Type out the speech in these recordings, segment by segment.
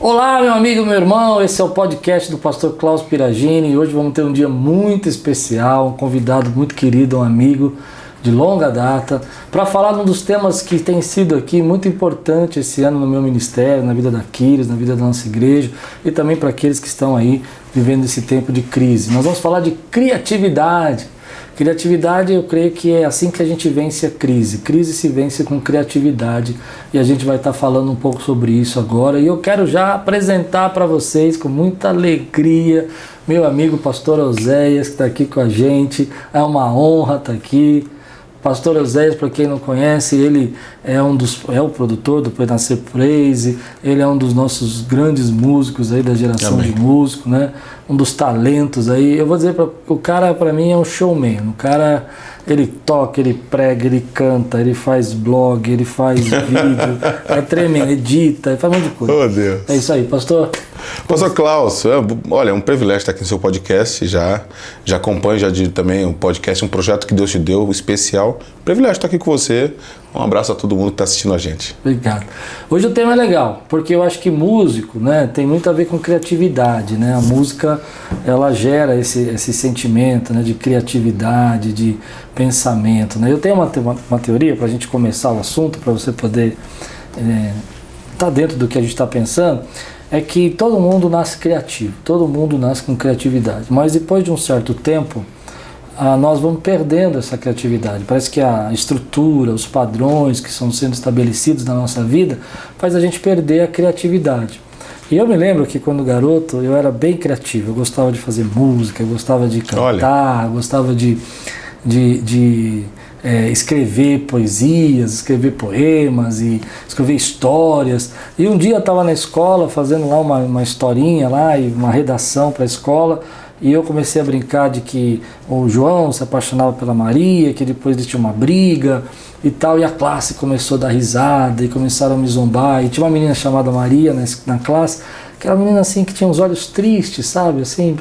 Olá, meu amigo, meu irmão, esse é o podcast do pastor Klaus Piragini e hoje vamos ter um dia muito especial, um convidado muito querido, um amigo de longa data, para falar de um dos temas que tem sido aqui muito importante esse ano no meu ministério, na vida da Quiris, na vida da nossa igreja e também para aqueles que estão aí vivendo esse tempo de crise. Nós vamos falar de criatividade. Criatividade, eu creio que é assim que a gente vence a crise. Crise se vence com criatividade e a gente vai estar falando um pouco sobre isso agora. E eu quero já apresentar para vocês com muita alegria meu amigo pastor Oséias, que está aqui com a gente. É uma honra estar aqui. Pastor Oséias, para quem não conhece, ele é o produtor do Renascer Praise, ele é um dos nossos grandes músicos aí da geração Amém. de músico, né? Um dos talentos aí. Eu vou dizer, o cara para mim é um showman. O cara, ele toca, ele prega, ele canta, ele faz blog, ele faz vídeo, é tremendo, edita, ele faz um monte de coisa. Oh, Deus. É isso aí, pastor. Pastor Klaus, olha, é um privilégio estar aqui no seu podcast, já acompanho também um podcast, um projeto que Deus te deu, especial. Privilégio estar aqui com você. Um abraço a todo mundo que está assistindo a gente. Obrigado. Hoje o tema é legal, porque eu acho que músico, né, tem muito a ver com criatividade, né? A música, ela gera esse sentimento, né, de criatividade, de pensamento, né? Eu tenho uma teoria para a gente começar o assunto, para você poder estar dentro do que a gente está pensando, é que todo mundo nasce criativo, todo mundo nasce com criatividade, mas depois de um certo tempo, nós vamos perdendo essa criatividade. Parece que a estrutura, os padrões que estão sendo estabelecidos na nossa vida faz a gente perder a criatividade. E eu me lembro que quando garoto eu era bem criativo, eu gostava de fazer música, eu gostava de cantar, eu gostava de escrever poesias, escrever poemas e escrever histórias. E um dia eu estava na escola fazendo lá uma historinha lá e uma redação para a escola. E eu comecei a brincar de que o João se apaixonava pela Maria, que depois eles tinham uma briga e tal, e a classe começou a dar risada e começaram a me zombar. E tinha uma menina chamada Maria na classe, que era uma menina assim que tinha os olhos tristes, sabe, assim,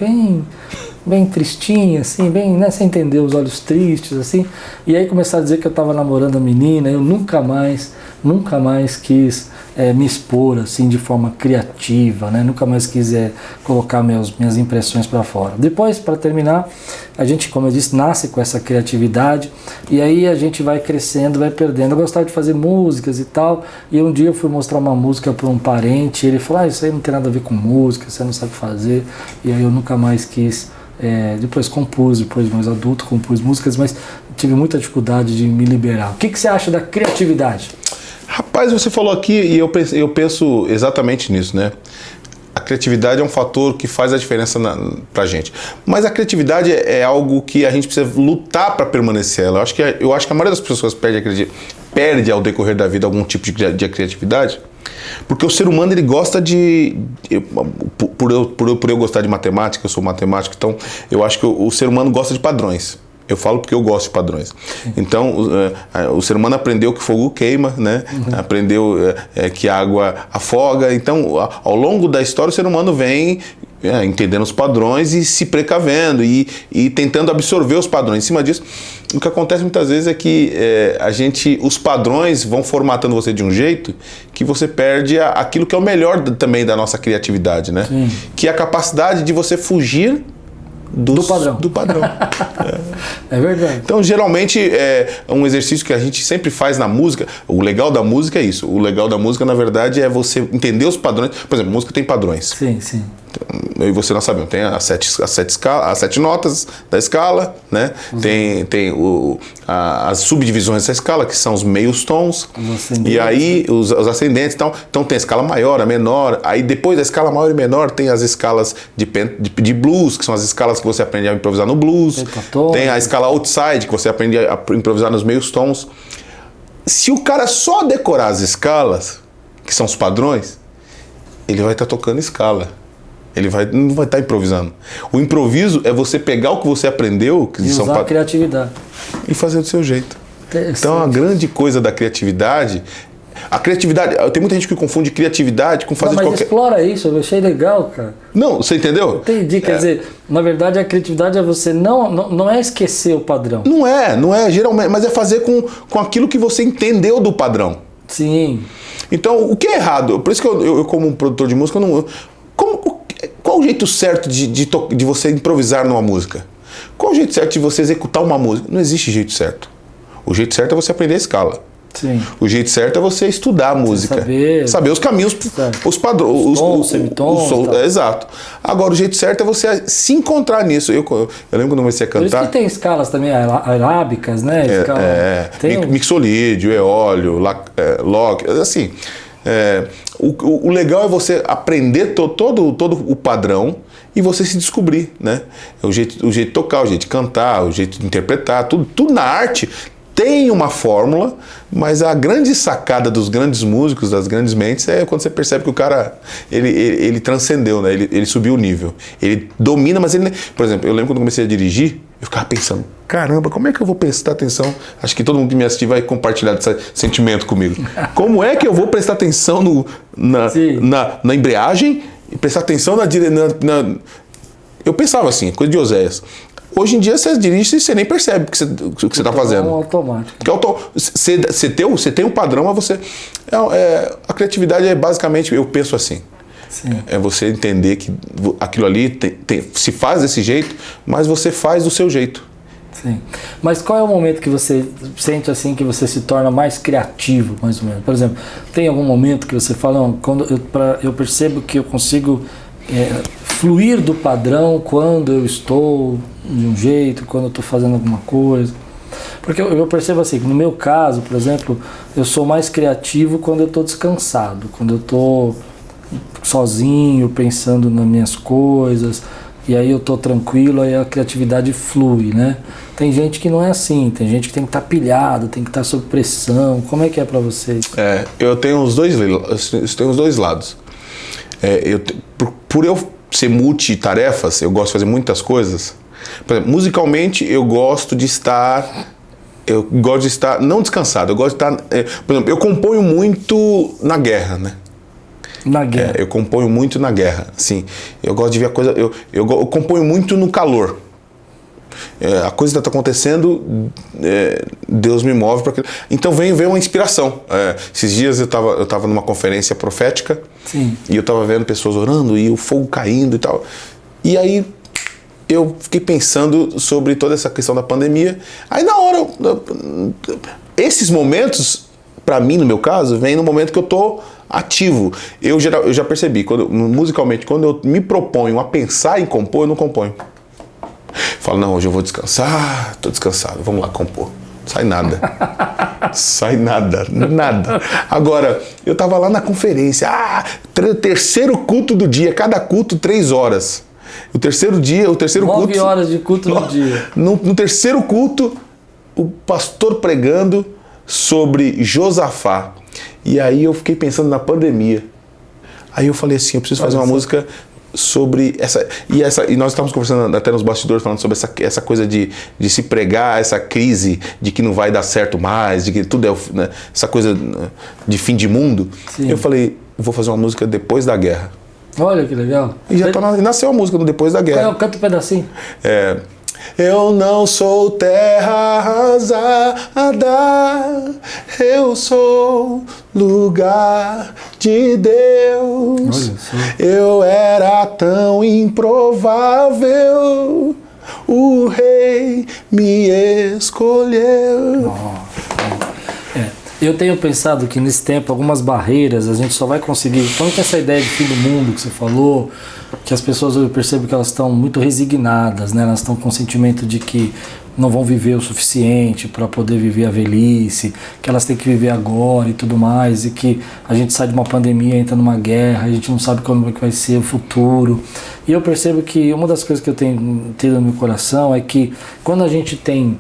bem tristinha, assim, bem, né, sem entender, os olhos tristes, assim. E aí começaram a dizer que eu estava namorando a menina, eu nunca mais quis me expor assim de forma criativa, né? Nunca mais quis colocar minhas impressões para fora. Depois, para terminar, a gente, como eu disse, nasce com essa criatividade e aí a gente vai crescendo, vai perdendo. Eu gostava de fazer músicas e tal, e um dia eu fui mostrar uma música para um parente, e ele falou, isso aí não tem nada a ver com música, você não sabe fazer, e aí eu nunca mais quis. Depois mais adulto, compus músicas, mas tive muita dificuldade de me liberar. O que você acha da criatividade? Rapaz, você falou aqui e eu penso exatamente nisso, né? A criatividade é um fator que faz a diferença pra gente. Mas a criatividade é algo que a gente precisa lutar para permanecer. Eu acho que a maioria das pessoas perde ao decorrer da vida algum tipo de criatividade. Porque o ser humano, ele gosta por eu gostar de matemática, eu sou matemático, então eu acho que o ser humano gosta de padrões. Eu falo porque eu gosto de padrões. Então, o ser humano aprendeu que fogo queima, né? Uhum. Aprendeu que a água afoga. Então, ao longo da história, o ser humano vem entendendo os padrões e se precavendo e tentando absorver os padrões. Em cima disso, o que acontece muitas vezes é que os padrões vão formatando você de um jeito que você perde aquilo que é o melhor também da nossa criatividade, né? Sim. Que é a capacidade de você fugir do padrão. É verdade. Então, geralmente, é um exercício que a gente sempre faz na música. O legal da música é isso. O legal da música, na verdade, é você entender os padrões. Por exemplo, música tem padrões. Sim, sim. Eu e você nós sabemos. Tem as sete notas da escala, né? Uhum. Tem as subdivisões dessa escala, que são os meios tons. E aí, os ascendentes. Então, tem a escala maior, a menor. Aí, depois da escala maior e menor, tem as escalas de blues, que são as escalas que você aprende a improvisar no blues. Tem a escala outside, que você aprende a improvisar nos meios tons. Se o cara só decorar as escalas, que são os padrões, ele vai estar tocando escala. Ele não vai estar improvisando. O improviso é você pegar o que você aprendeu, que usar a criatividade, e fazer do seu jeito. Então, a grande coisa da criatividade... A criatividade... Tem muita gente que confunde criatividade com fazer mas explora isso, eu achei legal, cara. Não, você entendeu? Entendi, quer dizer, na verdade a criatividade é você não é esquecer o padrão. Não é geralmente, mas é fazer com aquilo que você entendeu do padrão. Sim. Então, o que é errado? Por isso que eu como um produtor de música, eu não... Qual o jeito certo de você improvisar numa música? Qual o jeito certo de você executar uma música? Não existe jeito certo. O jeito certo é você aprender a escala. Sim. O jeito certo é você estudar a música. Saber os caminhos, os padrões. Os tons, semitons. Exato. Agora, o jeito certo é você se encontrar nisso. Eu lembro quando eu comecei a cantar... Por isso que tem escalas também arábicas, né? Mixolídio, eólio, log, assim... O legal é você aprender todo o padrão e você se descobrir, né? O jeito de tocar, o jeito de cantar, o jeito de interpretar, tudo na arte tem uma fórmula, mas a grande sacada dos grandes músicos, das grandes mentes, é quando você percebe que o cara, ele transcendeu, né? Ele subiu o nível. Ele domina, mas ele... Por exemplo, eu lembro quando eu comecei a dirigir, eu ficava pensando, caramba, como é que eu vou prestar atenção? Acho que todo mundo que me assistir vai compartilhar esse sentimento comigo. Como é que eu vou prestar atenção na embreagem e prestar atenção Eu pensava assim, coisa de Oséias. Hoje em dia você dirige e você nem percebe o que você está fazendo. É automático. Você tem um padrão, mas você... a criatividade é basicamente, eu penso assim. Sim. É você entender que aquilo ali se faz desse jeito, mas você faz do seu jeito. Sim. Mas qual é o momento que você sente assim que você se torna mais criativo, mais ou menos? Por exemplo, tem algum momento que você fala, não, quando eu percebo que eu consigo fluir do padrão quando eu estou de um jeito, quando eu estou fazendo alguma coisa? Porque eu percebo assim, no meu caso, por exemplo, eu sou mais criativo quando eu estou descansado, quando eu estou sozinho, pensando nas minhas coisas, e aí eu estou tranquilo, aí a criatividade flui, né? Tem gente que não é assim, tem gente que tem que estar pilhado, tem que estar sob pressão. Como é que é para vocês? Eu tenho os dois lados. Por eu ser multitarefas, eu gosto de fazer muitas coisas. Por exemplo, musicalmente eu gosto de estar não descansado, eu gosto de estar... por exemplo, eu componho muito na guerra, né? Na guerra. Eu componho muito na guerra, assim. Eu gosto de ver a coisa... Eu componho muito no calor. A coisa está acontecendo, Deus me move para aquilo. Então vem uma inspiração. Esses dias eu estava numa conferência profética. Sim. E eu estava vendo pessoas orando e o fogo caindo e tal. E aí eu fiquei pensando sobre toda essa questão da pandemia. Aí na hora, esses momentos, para mim, no meu caso, vem no momento que eu estou ativo. Eu já percebi, musicalmente, quando eu me proponho a pensar em compor, eu não componho. Falo, não, hoje eu vou descansar, estou descansado, vamos lá compor. Sai nada. Sai nada. Agora, eu estava lá na conferência, terceiro culto do dia, cada culto 3 horas. O terceiro culto... 9 horas de culto no dia. No terceiro culto, o pastor pregando sobre Josafá. E aí eu fiquei pensando na pandemia. Aí eu falei assim, eu preciso fazer uma música sobre essa... E nós estávamos conversando até nos bastidores, falando sobre essa coisa de se pregar, essa crise de que não vai dar certo mais, de que tudo né, essa coisa de fim de mundo. Sim. Eu falei, vou fazer uma música depois da guerra. Olha que legal. E já nasceu a música no Depois da Guerra. Canta um pedacinho. Eu não sou terra arrasada, eu sou lugar de Deus. Eu era tão improvável, o rei me escolheu. Eu tenho pensado que nesse tempo algumas barreiras a gente só vai conseguir, quando essa ideia de fim do mundo que você falou, que as pessoas, eu percebo que elas estão muito resignadas, né? Elas estão com o sentimento de que não vão viver o suficiente para poder viver a velhice, que elas têm que viver agora e tudo mais, e que a gente sai de uma pandemia, entra numa guerra, a gente não sabe como é que vai ser o futuro. E eu percebo que uma das coisas que eu tenho tido no meu coração é que quando a gente tem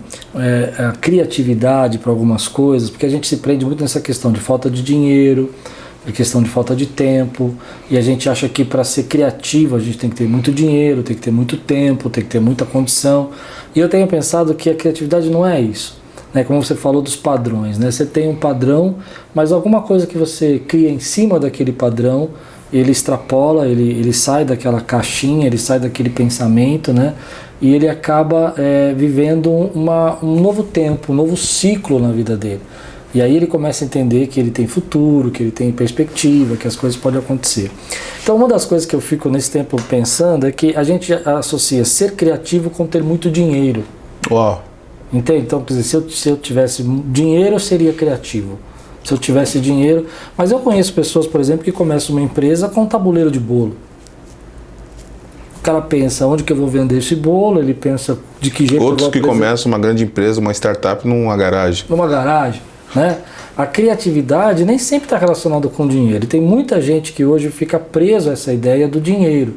a criatividade para algumas coisas, porque a gente se prende muito nessa questão de falta de dinheiro, a questão de falta de tempo, e a gente acha que para ser criativo a gente tem que ter muito dinheiro, tem que ter muito tempo, tem que ter muita condição. E eu tenho pensado que a criatividade não é isso, né? Como você falou dos padrões, né? Você tem um padrão, mas alguma coisa que você cria em cima daquele padrão, ele extrapola, ele sai daquela caixinha, ele sai daquele pensamento, né? E ele acaba vivendo um novo tempo, um novo ciclo na vida dele. E aí ele começa a entender que ele tem futuro, que ele tem perspectiva, que as coisas podem acontecer. Então uma das coisas que eu fico nesse tempo pensando é que a gente associa ser criativo com ter muito dinheiro. Uau! Entende? Então, quer dizer, se eu tivesse dinheiro, eu seria criativo. Se eu tivesse dinheiro... Mas eu conheço pessoas, por exemplo, que começam uma empresa com um tabuleiro de bolo. O cara pensa, onde que eu vou vender esse bolo? Ele pensa de que jeito... Outros que começam uma grande empresa, uma startup, numa garagem. Numa garagem, né? A criatividade nem sempre está relacionada com dinheiro. E tem muita gente que hoje fica preso a essa ideia do dinheiro.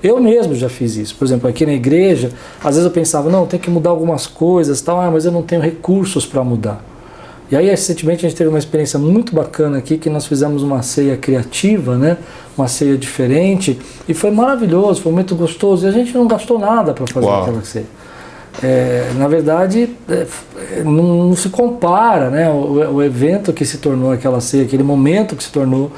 Eu mesmo já fiz isso. Por exemplo, aqui na igreja, às vezes eu pensava, não, tem que mudar algumas coisas, tal, mas eu não tenho recursos para mudar. E aí, recentemente, a gente teve uma experiência muito bacana aqui, que nós fizemos uma ceia criativa, né? Uma ceia diferente, e foi maravilhoso, foi muito gostoso, e a gente não gastou nada para fazer aquela ceia. Na verdade, não se compara, né? O evento que se tornou aquela ceia, aquele momento que se tornou,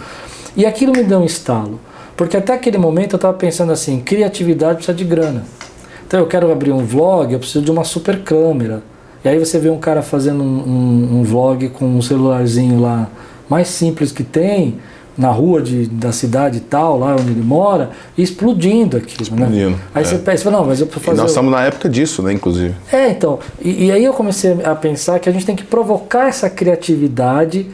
e aquilo me deu um estalo. Porque até aquele momento eu estava pensando assim, criatividade precisa de grana. Então eu quero abrir um vlog, eu preciso de uma super câmera. E aí você vê um cara fazendo um vlog com um celularzinho lá, mais simples que tem, na rua da cidade e tal, lá onde ele mora, e explodindo aquilo, né? Aí você pensa, não, mas eu preciso fazer... E nós estamos na época disso, né, inclusive. Então, e aí eu comecei a pensar que a gente tem que provocar essa criatividade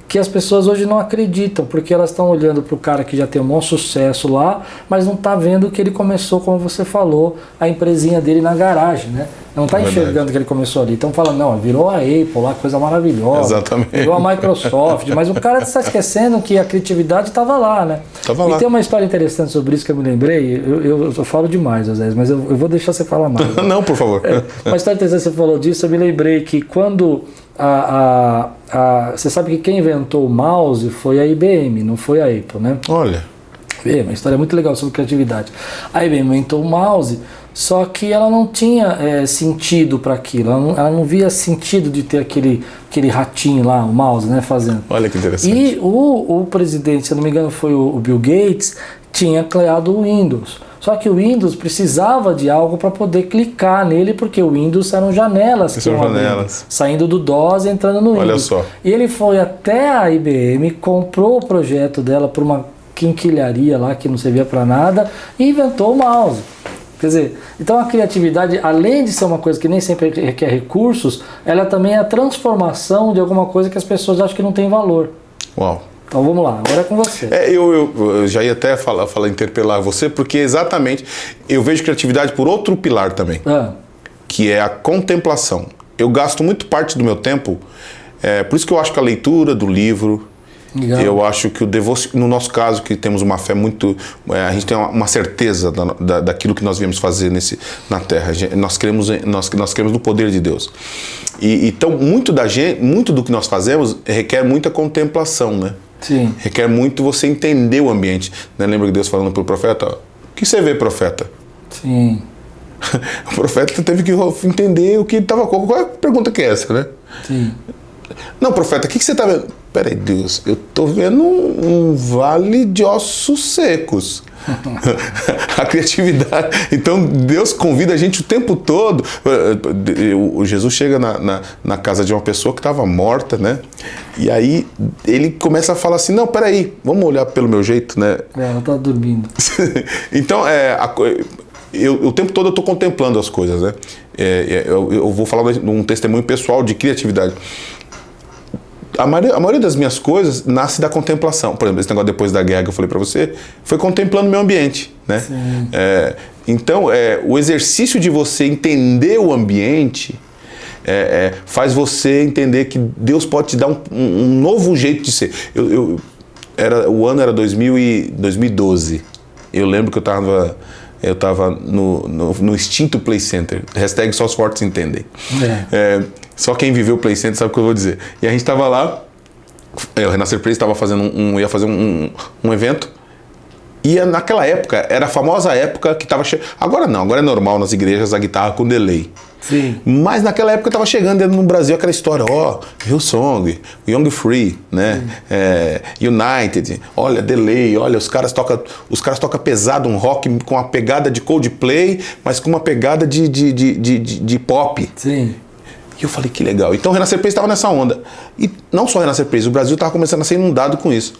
que as pessoas hoje não acreditam, porque elas estão olhando para o cara que já tem um bom sucesso lá, mas não está vendo que ele começou, como você falou, a empresinha dele na garagem, né? Não está enxergando que ele começou ali. Então falando, não, virou a Apple lá, coisa maravilhosa. Exatamente. Virou a Microsoft, mas o cara está esquecendo que a criatividade estava lá, né? Tava lá. E tem uma história interessante sobre isso que eu me lembrei, eu falo demais às vezes, mas eu vou deixar você falar mais. Não, por favor. Uma história interessante que você falou disso, eu me lembrei que quando... você sabe que quem inventou o mouse foi a IBM, não foi a Apple, né? Olha. Uma história muito legal sobre criatividade. A IBM inventou o mouse, só que ela não tinha sentido para aquilo, ela não via sentido de ter aquele ratinho lá, o mouse, né, fazendo. Olha que interessante. E o presidente, se eu não me engano foi o Bill Gates, tinha criado o Windows. Só que o Windows precisava de algo para poder clicar nele, porque o Windows eram janelas que iam abrindo, saindo do DOS e entrando no Windows. Olha só. E ele foi até a IBM, comprou o projeto dela por uma quinquilharia lá que não servia para nada e inventou o mouse. Quer dizer, então a criatividade, além de ser uma coisa que nem sempre requer recursos, ela também é a transformação de alguma coisa que as pessoas acham que não tem valor. Uau. Então vamos lá, agora é com você. Eu já ia até interpelar você, porque exatamente eu vejo criatividade por outro pilar também, que é a contemplação. Eu gasto muito parte do meu tempo, por isso que eu acho que a leitura do livro, legal. Eu acho que no nosso caso, que temos uma fé muito... a gente tem uma certeza daquilo que nós viemos fazer na Terra. Nós cremos no poder de Deus. Então, muito do que nós fazemos requer muita contemplação, né? Sim. Requer muito você entender o ambiente. Né? Lembra que Deus falando para o profeta? O que você vê, profeta? Sim. O profeta teve que entender o que ele estava... Qual é a pergunta que é essa, né? Sim. Não, profeta, o que você está vendo? Peraí, Deus, eu estou vendo um vale de ossos secos. A criatividade. Então, Deus convida a gente o tempo todo. O Jesus chega na casa de uma pessoa que estava morta, né? E aí ele começa a falar assim, não, peraí, vamos olhar pelo meu jeito, né? Ela está dormindo. Então, o tempo todo eu estou contemplando as coisas, né? Eu vou falar de um testemunho pessoal de criatividade. A maioria das minhas coisas nasce da contemplação. Por exemplo, esse negócio depois da guerra que eu falei para você, foi contemplando o meio ambiente, né? Então, o exercício de você entender o ambiente faz você entender que Deus pode te dar um novo jeito de ser. O ano era 2012. Eu lembro que eu estava no extinto Play Center. # só os fortes entendem. Só quem viveu o Play Center sabe o que eu vou dizer. E a gente estava lá, o Renascer Play estava ia fazer um evento. E naquela época, era a famosa época que estava chegando. Agora não, agora é normal nas igrejas a guitarra com delay. Sim. Mas naquela época estava chegando no Brasil aquela história, Hillsong, Young Free, né? United, olha, delay, olha, os caras tocam pesado, um rock com uma pegada de Coldplay, mas com uma pegada de pop. Sim. E eu falei, que legal. Então o Renascer Praise estava nessa onda. E não só o Renascer Praise, o Brasil estava começando a ser inundado com isso.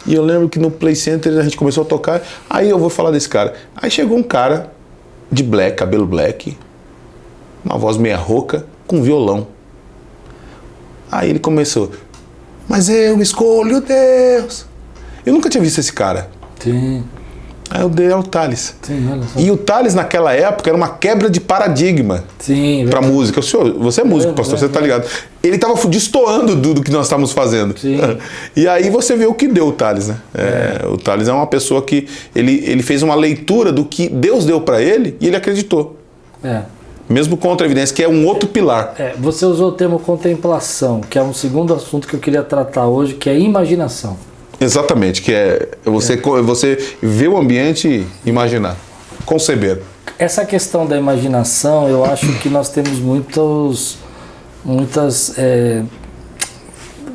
E eu lembro que no Play Center a gente começou a tocar, aí eu vou falar desse cara. Aí chegou um cara de black, cabelo black, uma voz meia rouca, com violão. Aí ele começou, mas eu escolho Deus. Eu nunca tinha visto esse cara. Sim. Aí eu dei ao Thales. Sim, olha só. E o Thales naquela época era uma quebra de paradigma. Sim, pra música. O senhor, você é músico, pastor, você tá ligado. Ele tava destoando do que nós estávamos fazendo. Sim. E aí você vê o que deu o Thales, né? O Thales é uma pessoa que ele fez uma leitura do que Deus deu pra ele e ele acreditou. Mesmo contra a evidência, que é um outro pilar. Você usou o termo contemplação, que é um segundo assunto que eu queria tratar hoje, que é imaginação. Exatamente, que é você ver o ambiente e imaginar, conceber. Essa questão da imaginação, eu acho que nós temos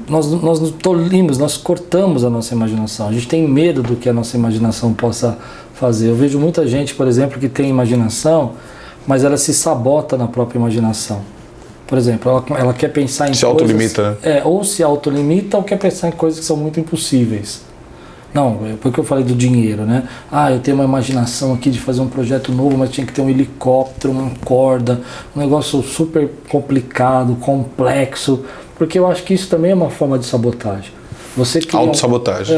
nós nos tolimos, nós cortamos a nossa imaginação. A gente tem medo do que a nossa imaginação possa fazer. Eu vejo muita gente, por exemplo, que tem imaginação, mas ela se sabota na própria imaginação. Por exemplo, ela quer pensar em se autolimita, né? Ou se autolimita ou quer pensar em coisas que são muito impossíveis. Não, porque eu falei do dinheiro, né? Eu tenho uma imaginação aqui de fazer um projeto novo, mas tinha que ter um helicóptero, uma corda, um negócio super complicado, complexo, porque eu acho que isso também é uma forma de sabotagem. Você cria autossabotagem.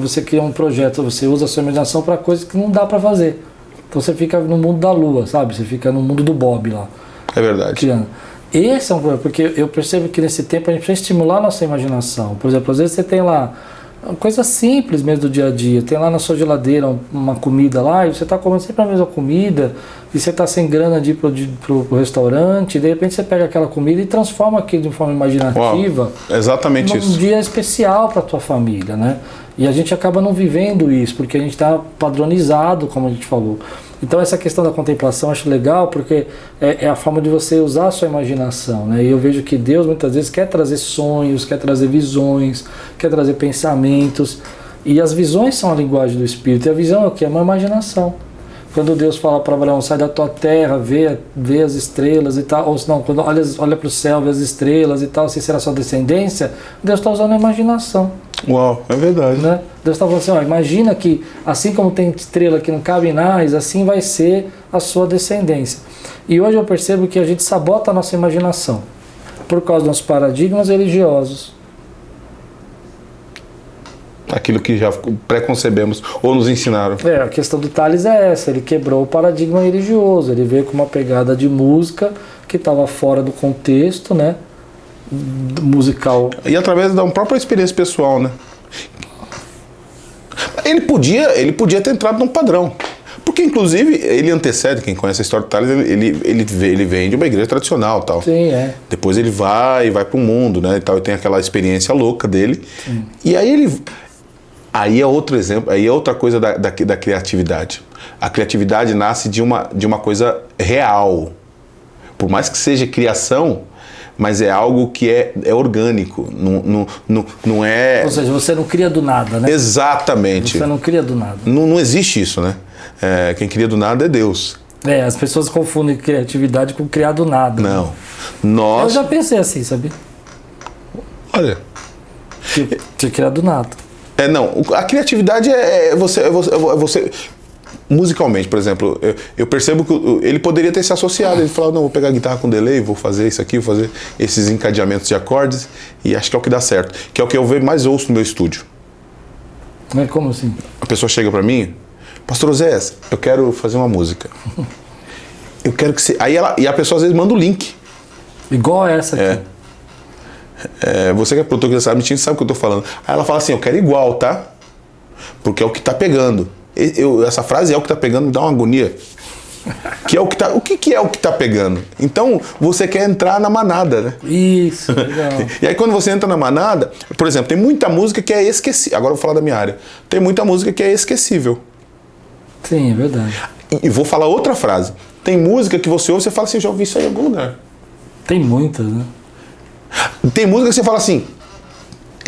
Você cria um projeto, você usa a sua imaginação para coisas que não dá para fazer. Então você fica no mundo da lua, sabe? Você fica no mundo do Bob lá. É verdade. Criando. Esse é um problema, porque eu percebo que nesse tempo a gente precisa estimular a nossa imaginação. Por exemplo, às vezes você tem lá coisa simples mesmo do dia a dia, tem lá na sua geladeira uma comida lá e você está comendo sempre a mesma comida e você está sem grana de ir pro restaurante e de repente você pega aquela comida e transforma aquilo de forma imaginativa. Uau, exatamente num isso. dia especial para a tua família, né? E a gente acaba não vivendo isso, porque a gente está padronizado, como a gente falou. Então essa questão da contemplação eu acho legal, porque é a forma de você usar a sua imaginação, né? E eu vejo que Deus muitas vezes quer trazer sonhos, quer trazer visões, quer trazer pensamentos. E as visões são a linguagem do Espírito. E a visão é o que? É uma imaginação. Quando Deus fala para Abraão, sai da tua terra, vê as estrelas e tal, ou não, quando olha para o céu, vê as estrelas e tal, assim será sua descendência, Deus está usando a imaginação. Uau, é verdade. Né? Deus está falando assim, imagina que assim como tem estrela que não cabe em nós, assim vai ser a sua descendência. E hoje eu percebo que a gente sabota a nossa imaginação por causa dos paradigmas religiosos. Aquilo que já preconcebemos ou nos ensinaram. A questão do Thales é essa, ele quebrou o paradigma religioso, ele veio com uma pegada de música que estava fora do contexto, né, musical. E através da própria experiência pessoal, né? Ele podia ter entrado num padrão. Porque, inclusive, ele antecede, quem conhece a história do Thales, ele vem de uma igreja tradicional, tal. Sim, Depois ele vai para o mundo, né, e tal, e tem aquela experiência louca dele. Sim. E aí é outro exemplo, aí é outra coisa da criatividade. A criatividade nasce de uma coisa real. Por mais que seja criação, mas é algo que é orgânico, não é... Ou seja, você não cria do nada, né? Exatamente. Você não cria do nada. Não existe isso, né? Quem cria do nada é Deus. As pessoas confundem criatividade com criar do nada. Não. Nós... Eu já pensei assim, sabia? Olha... Que criar do nada. Não, a criatividade é você musicalmente, por exemplo, eu percebo que ele poderia ter se associado, ele falou, não, vou pegar a guitarra com delay, vou fazer isso aqui, vou fazer esses encadeamentos de acordes, e acho que é o que dá certo, que é o que eu mais ouço no meu estúdio. Mas como assim? A pessoa chega pra mim, Pastor Osés, eu quero fazer uma música. Eu quero que você... E a pessoa às vezes manda o link. Igual essa aqui. Você que é produtor que sabe, sabe o que eu tô falando. Aí ela fala assim, eu quero igual, tá? Porque é o que tá pegando. Essa frase é o que tá pegando, me dá uma agonia. Que é o que tá, o que é o que tá pegando? Então, você quer entrar na manada, né? Isso, legal. E aí quando você entra na manada, por exemplo, tem muita música que é esquecível. Agora eu vou falar da minha área. Tem muita música que é esquecível. Sim, é verdade. E vou falar outra frase. Tem música que você ouve e você fala assim, já ouvi isso aí em algum lugar. Tem muitas, né? Tem música que você fala assim,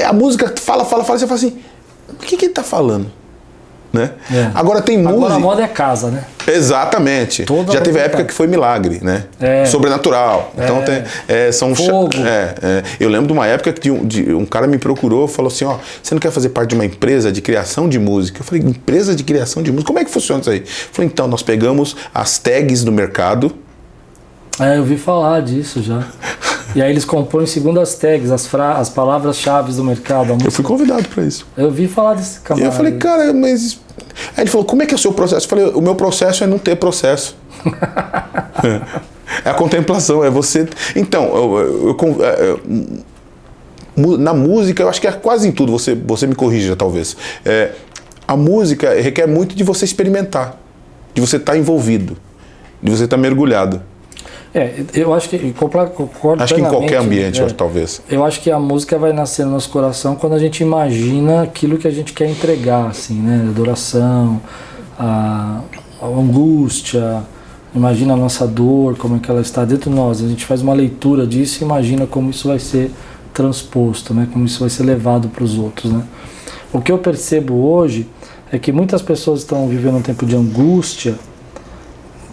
a música fala, você fala assim, o que ele tá falando? né? É. Agora tem música... Agora a moda é casa, né? Exatamente. Toda Já teve a música. época que foi milagre, né? É. Sobrenatural. Então são... Fogo. Eu lembro de uma época que um cara me procurou e falou assim, ó, você não quer fazer parte de uma empresa de criação de música? Eu falei, empresa de criação de música? Como é que funciona isso aí? Eu falei, então, nós pegamos as tags do mercado. Eu ouvi falar disso já. E aí eles compõem segundo as tags, as palavras-chave do mercado. Eu fui convidado para isso. Eu ouvi falar desse E camarada. eu falei, cara, mas... Aí ele falou, como é que é o seu processo? Eu falei, o meu processo é não ter processo. É a contemplação, é você... Então, na música, eu acho que é quase em tudo, você me corrija talvez. A música requer muito de você experimentar, de você estar envolvido, de você estar mergulhado. Eu acho que concordo. Acho que em qualquer ambiente, talvez. Eu acho que a música vai nascer no nosso coração quando a gente imagina aquilo que a gente quer entregar, assim, né? A adoração, a angústia, imagina a nossa dor, como é que ela está dentro de nós. A gente faz uma leitura disso e imagina como isso vai ser transposto, né? Como isso vai ser levado para os outros, né? O que eu percebo hoje é que muitas pessoas estão vivendo um tempo de angústia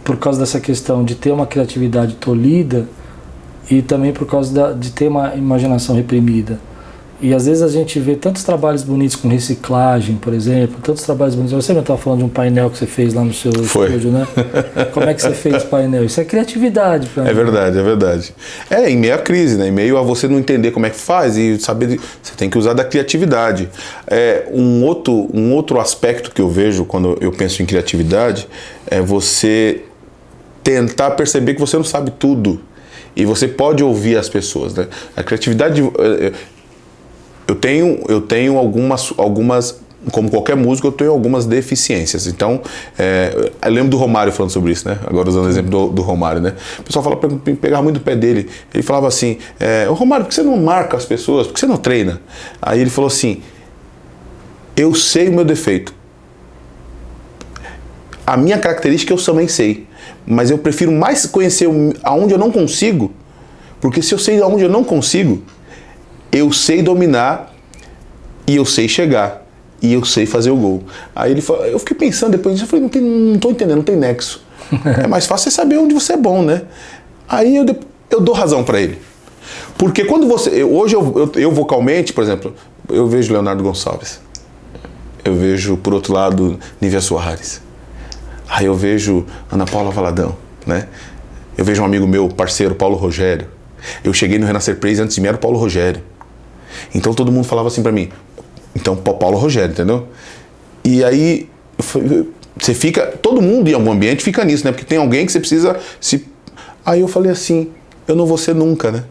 por causa dessa questão de ter uma criatividade tolhida e também por causa de ter uma imaginação reprimida. E às vezes a gente vê tantos trabalhos bonitos com reciclagem, por exemplo, tantos trabalhos bonitos. Você mesmo estava falando de um painel que você fez lá no seu estúdio, né? Como é que você fez esse painel? Isso é criatividade para mim. É verdade, é verdade. Em meio à crise, né? Em meio a você não entender como é que faz e saber, você tem que usar da criatividade. Um outro aspecto que eu vejo quando eu penso em criatividade é você tentar perceber que você não sabe tudo e você pode ouvir as pessoas, né? A criatividade, eu tenho algumas, como qualquer músico, eu tenho algumas deficiências. Então, eu lembro do Romário falando sobre isso, né? Agora usando o exemplo do Romário, né? O pessoal fala para pegar muito no pé dele. Ele falava assim, Romário, por que você não marca as pessoas? Por que você não treina? Aí ele falou assim, eu sei o meu defeito. A minha característica eu também sei. Mas eu prefiro mais conhecer aonde eu não consigo, porque se eu sei aonde eu não consigo, eu sei dominar e eu sei chegar e eu sei fazer o gol. Aí ele falou, eu fiquei pensando depois disso, eu falei, não estou entendendo, não tem nexo. É mais fácil você saber onde você é bom, né? Aí eu dou razão para ele. Porque quando hoje eu vocalmente, por exemplo, eu vejo Leonardo Gonçalves, eu vejo, por outro lado, Nívia Soares. Aí eu vejo Ana Paula Valadão, né? Eu vejo um amigo meu, parceiro, Paulo Rogério. Eu cheguei no Renascer Praise, antes de mim era o Paulo Rogério. Então todo mundo falava assim pra mim, então Paulo Rogério, entendeu? E aí, você fica, todo mundo em algum ambiente fica nisso, né? Porque tem alguém que você precisa Aí eu falei assim, eu não vou ser nunca, né?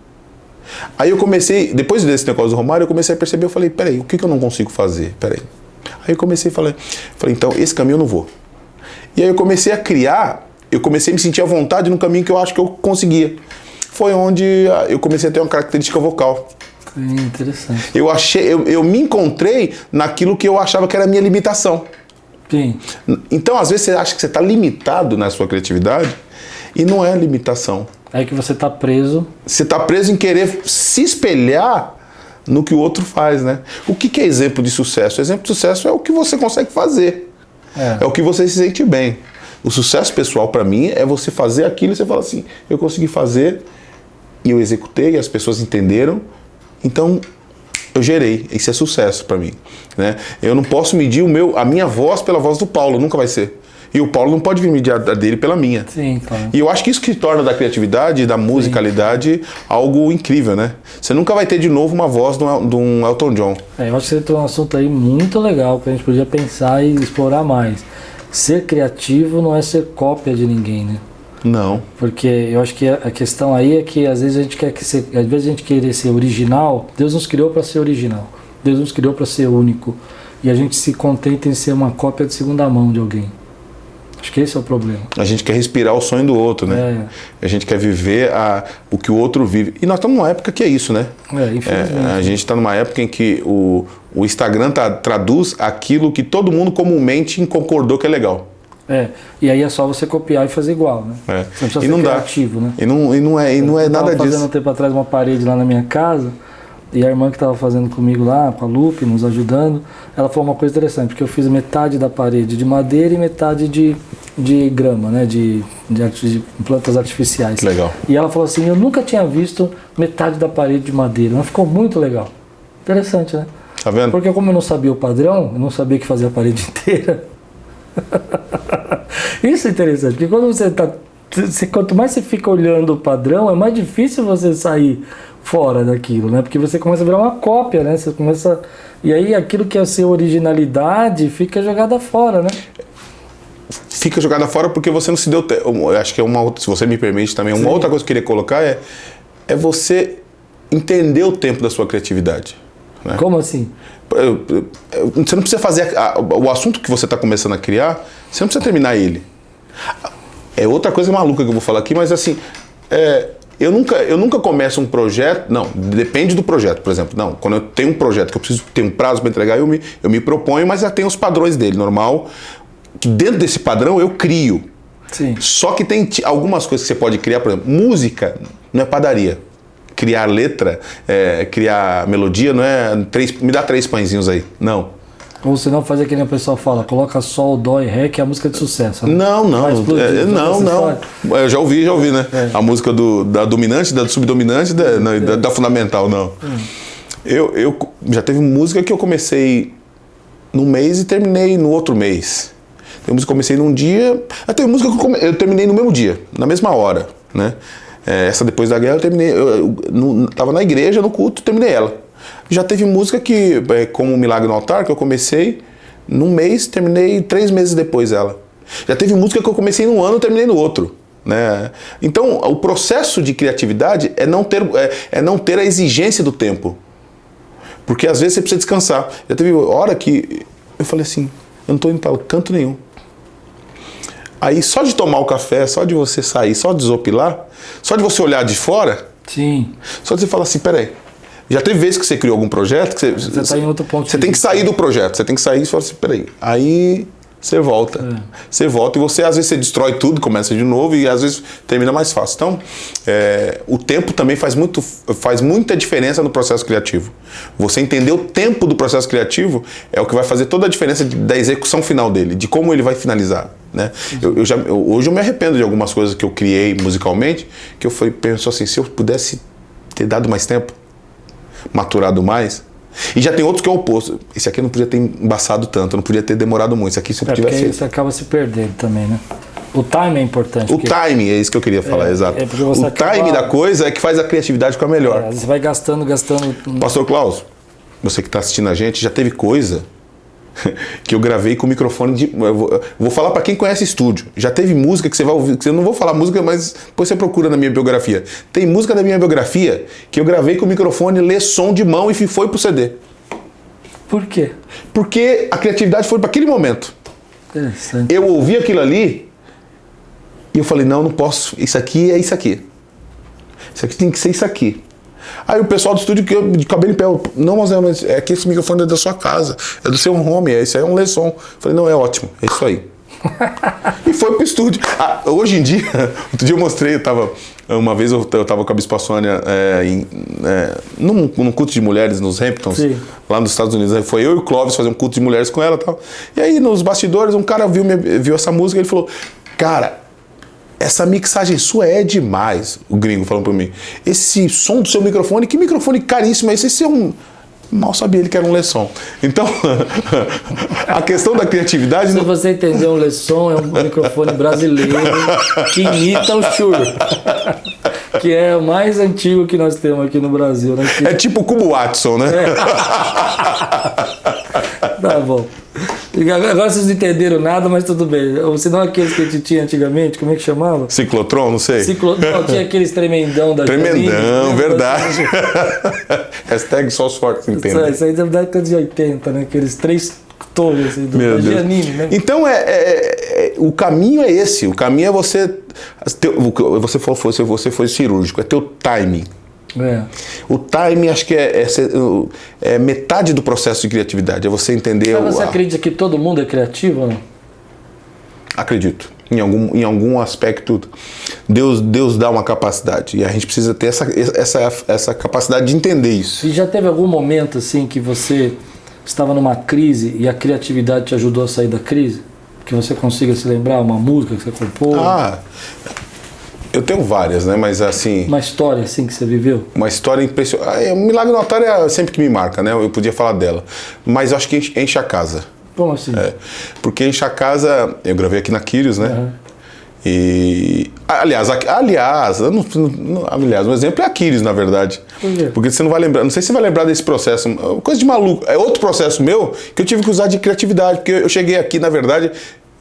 Aí eu comecei, depois desse negócio do Romário, eu comecei a perceber, eu falei, peraí, o que eu não consigo fazer? Peraí. Aí eu comecei a falei, então esse caminho eu não vou. E aí eu comecei a criar, eu comecei a me sentir à vontade no caminho que eu acho que eu conseguia. Foi onde eu comecei a ter uma característica vocal. Interessante. Eu me encontrei naquilo que eu achava que era a minha limitação. Sim. Então, às vezes, você acha que você está limitado na sua criatividade e não é limitação. É que você está preso. Você está preso em querer se espelhar no que o outro faz, né? O que é exemplo de sucesso? O exemplo de sucesso é o que você consegue fazer. É o que você se sente bem. O sucesso pessoal, para mim, é você fazer aquilo e você fala assim, eu consegui fazer e eu executei e as pessoas entenderam, então eu gerei. Isso é sucesso para mim, né? Eu não posso medir a minha voz pela voz do Paulo, nunca vai ser. E o Paulo não pode vir medir a dele pela minha. Sim, claro. E eu acho que isso que torna da criatividade e da musicalidade algo incrível, né? Você nunca vai ter de novo uma voz de um Elton John. Eu acho que você tem um assunto aí muito legal que a gente podia pensar e explorar mais. Ser criativo não é ser cópia de ninguém, né? Não. Porque eu acho que a questão aí é que às vezes a gente querer ser original. Deus nos criou para ser original. Deus nos criou para ser único. E a gente se contenta em ser uma cópia de segunda mão de alguém. Acho que esse é o problema. A gente quer respirar o sonho do outro, né? A gente quer viver o que o outro vive. E nós estamos numa época que é isso, né? Infelizmente. A gente está numa época em que o Instagram traduz aquilo que todo mundo comumente concordou que é legal. E aí é só você copiar e fazer igual, né? Você não precisa ser criativo, né? E não é nada disso. Eu estava fazendo um tempo atrás uma parede lá na minha casa E a irmã que estava fazendo comigo lá, com a Lupe, nos ajudando, ela falou uma coisa interessante, porque eu fiz metade da parede de madeira e metade de grama, né? De plantas artificiais. Que legal. E ela falou assim, eu nunca tinha visto metade da parede de madeira, mas ficou muito legal. Interessante, né? Tá vendo? Porque como eu não sabia o padrão, eu não sabia que fazia a parede inteira. Isso é interessante, porque quando quanto mais você fica olhando o padrão, é mais difícil você sair fora daquilo, né? Porque você começa a virar uma cópia, né? Você começa... E aí aquilo que é a sua originalidade fica jogada fora, né? Fica jogada fora porque você não se deu tempo. Eu acho que é uma outra, se você me permite também, uma outra coisa que eu queria colocar é você entender o tempo da sua criatividade. Né? Como assim? Você não precisa fazer o assunto que você está começando a criar, você não precisa terminar ele. É outra coisa maluca que eu vou falar aqui, mas assim, eu nunca começo um projeto, não, depende do projeto, por exemplo. Não, quando eu tenho um projeto que eu preciso ter um prazo para entregar, eu me proponho, mas já tenho os padrões dele, normal, que dentro desse padrão eu crio. Sim. Só que tem algumas coisas que você pode criar, por exemplo, música não é padaria. Criar letra, criar melodia, não é me dá 3 pãezinhos aí. Não. Ou senão fazer que nem o pessoal fala, coloca sol, dó e ré, que é a música de sucesso. Né? Não. Não. Eu já ouvi, né? A música da dominante, da subdominante, da fundamental, não. Eu já teve música que eu comecei num mês e terminei no outro mês. Tem música que eu comecei num dia, tem música que eu terminei no mesmo dia, na mesma hora, né? Essa depois da guerra eu terminei, eu tava na igreja, no culto, terminei ela. Já teve música que, como o Milagre no Altar, que eu comecei num mês, terminei 3 meses depois ela. Já teve música que eu comecei num ano e terminei no outro. Né? Então, o processo de criatividade é não ter a exigência do tempo. Porque às vezes você precisa descansar. Já teve hora que eu falei assim, eu não estou indo para canto nenhum. Aí só de tomar o café, só de você sair, só de desopilar, só de você olhar de fora, sim. Só de você falar assim, peraí, já teve vezes que você criou algum projeto, que você está em outro ponto. Você tem que sair do projeto, você tem que sair e falar assim, peraí, aí você volta. Você volta e você, às vezes, você destrói tudo, começa de novo e às vezes termina mais fácil. Então, o tempo também faz muita diferença no processo criativo. Você entender o tempo do processo criativo é o que vai fazer toda a diferença da execução final dele, de como ele vai finalizar. Né? Hoje eu me arrependo de algumas coisas que eu criei musicalmente, que eu penso assim, se eu pudesse ter dado mais tempo, maturado mais. E já tem outros que é o oposto. Esse aqui eu não podia ter embaçado tanto, não podia ter demorado muito. Esse aqui se eu tivesse feito. Você acaba se perdendo também, né? O time é importante. O time, é isso que eu queria falar, exato. O time da coisa é que faz a criatividade ficar melhor. Você vai gastando. Pastor Klaus, você que está assistindo a gente, já teve coisa que eu gravei com o microfone eu vou falar para quem conhece estúdio. Já teve música que você vai ouvir, que eu não vou falar música, mas depois você procura na minha biografia. Tem música da minha biografia que eu gravei com o microfone, lê som de mão e foi pro CD. Por quê? Porque a criatividade foi para aquele momento. Interessante. Eu ouvi aquilo ali e eu falei, não posso, isso aqui é isso aqui. Isso aqui tem que ser isso aqui. Aí o pessoal do estúdio, de cabelo em pé, não, mas é que esse microfone é da sua casa, é do seu home, isso aí é um leção. Falei, não, é ótimo, é isso aí. E foi pro estúdio. Hoje em dia, outro dia eu mostrei, uma vez eu tava com a Bispa Sônia num culto de mulheres nos Hamptons, sim, lá nos Estados Unidos. Foi eu e o Clóvis fazer um culto de mulheres com ela e tal. E aí nos bastidores, um cara viu essa música e ele falou, cara, essa mixagem sua é demais, o gringo falando pra mim. Esse som do seu microfone, que microfone caríssimo é esse? Esse é um... Mal sabia ele que era um leção. Então, a questão da criatividade... Se você entender, um leção é um microfone brasileiro que imita o Shure, que é o mais antigo que nós temos aqui no Brasil. Né? É tipo o Cubo Watson, né? Tá bom. Agora vocês não entenderam nada, mas tudo bem. Ou senão aqueles que a gente tinha antigamente, como é que chamava? Ciclotron, não sei. Não, tinha aqueles tremendão da Tremendão, Janine, verdade. Hashtag só os fortes entendem. Isso aí é da década de 80, né? Aqueles 3 torres assim, da Janine, né? Então o caminho é esse. O caminho é você foi cirúrgico, é teu timing. O timing acho que é metade do processo de criatividade, é você entender... Mas você acredita que todo mundo é criativo ou não? Acredito. Em algum aspecto, Deus dá uma capacidade. E a gente precisa ter essa capacidade de entender isso. E já teve algum momento assim que você estava numa crise e a criatividade te ajudou a sair da crise? Que você consiga se lembrar, uma música que você compôs? Eu tenho várias, né? Mas assim... Uma história assim que você viveu? Uma história impressionante. O Milagre no Altar é sempre que me marca, né? Eu podia falar dela. Mas eu acho que Enche a Casa. Como assim? Porque Enche a Casa, eu gravei aqui na Quírios, né? Uhum. E... Aliás, um exemplo é a Quírios, na verdade. Por quê? Porque você não vai lembrar, não sei se você vai lembrar desse processo, coisa de maluco. É outro processo meu que eu tive que usar de criatividade, porque eu cheguei aqui, na verdade,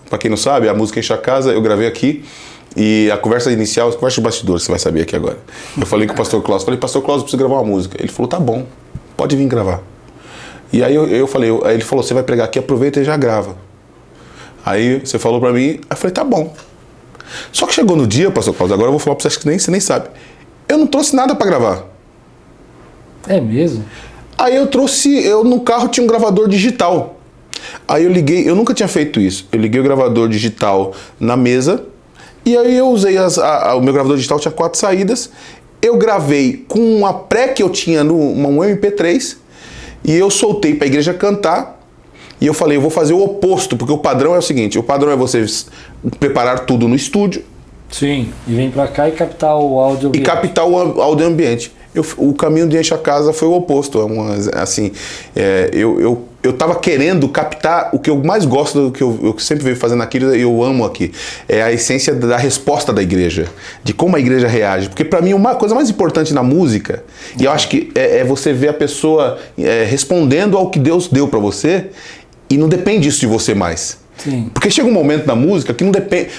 pra quem não sabe, a música Enche a Casa, eu gravei aqui. E a conversa inicial, a conversa de bastidores, você vai saber aqui agora. Eu falei com o pastor Klaus, pastor Klaus, eu preciso gravar uma música. Ele falou, tá bom, pode vir gravar. E aí eu falei, aí ele falou, você vai pregar aqui, aproveita e já grava. Aí você falou pra mim, aí eu falei, tá bom. Só que chegou no dia, pastor Klaus, agora eu vou falar pra você que você nem sabe. Eu não trouxe nada pra gravar. É mesmo? Aí eu no carro tinha um gravador digital. Aí eu liguei, eu nunca tinha feito isso. Eu liguei o gravador digital na mesa. E aí eu usei o meu gravador digital, tinha 4 saídas. Eu gravei com uma pré que eu tinha um MP3 e eu soltei para a igreja cantar. E eu falei, eu vou fazer o oposto, porque o padrão é o seguinte, o padrão é você preparar tudo no estúdio. Sim, e vem para cá e captar o áudio ambiente. E captar o áudio ambiente. O caminho de Enche a Casa foi o oposto. Eu tava querendo captar o que eu mais gosto, do que eu sempre venho fazendo aqui e eu amo aqui. É a essência da resposta da igreja, de como a igreja reage. Porque para mim uma coisa mais importante na música, e eu acho que é você ver a pessoa respondendo ao que Deus deu para você, e não depende isso de você mais. Sim. Porque chega um momento na música que não depende.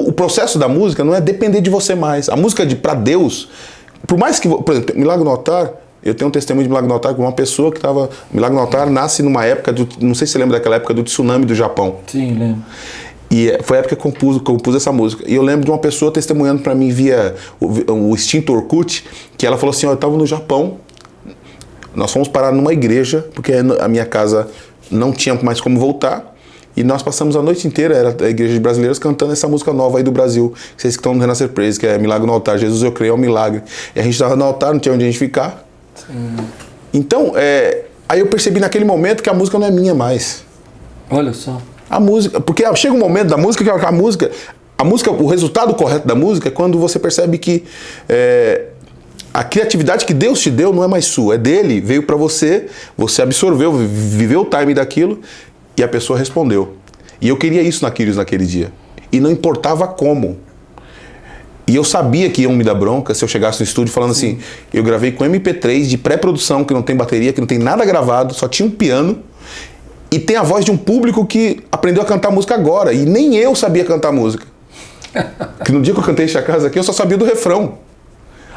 O processo da música não é depender de você mais. A música para Deus, por mais que, por exemplo, Milagre no Altar, eu tenho um testemunho de Milagre no Altar com uma pessoa que estava. Milagre no Altar nasce numa época, não sei se você lembra daquela época do tsunami do Japão. Sim, lembro. E foi a época que eu compus essa música. E eu lembro de uma pessoa testemunhando para mim via o extinto Orkut, que ela falou assim: eu estava no Japão, nós fomos parar numa igreja, porque a minha casa não tinha mais como voltar. E nós passamos a noite inteira, era a igreja de brasileiros, cantando essa música nova aí do Brasil. Vocês que estão no Renascer Praise, que é Milagre no Altar. Jesus, eu creio, é um milagre. E a gente estava no altar, não tinha onde a gente ficar. Sim. Então, aí eu percebi naquele momento que a música não é minha mais. Olha só. A música, porque chega um momento da música que a música, o resultado correto da música é quando você percebe que a criatividade que Deus te deu não é mais sua, é dele, veio para você, você absorveu, viveu o time daquilo. E a pessoa respondeu. E eu queria isso na Quírios naquele dia. E não importava como. E eu sabia que iam me dar bronca se eu chegasse no estúdio falando assim, eu gravei com MP3 de pré-produção, que não tem bateria, que não tem nada gravado, só tinha um piano, e tem a voz de um público que aprendeu a cantar música agora, e nem eu sabia cantar música. Que no dia que eu cantei Enche a Casa aqui, eu só sabia do refrão.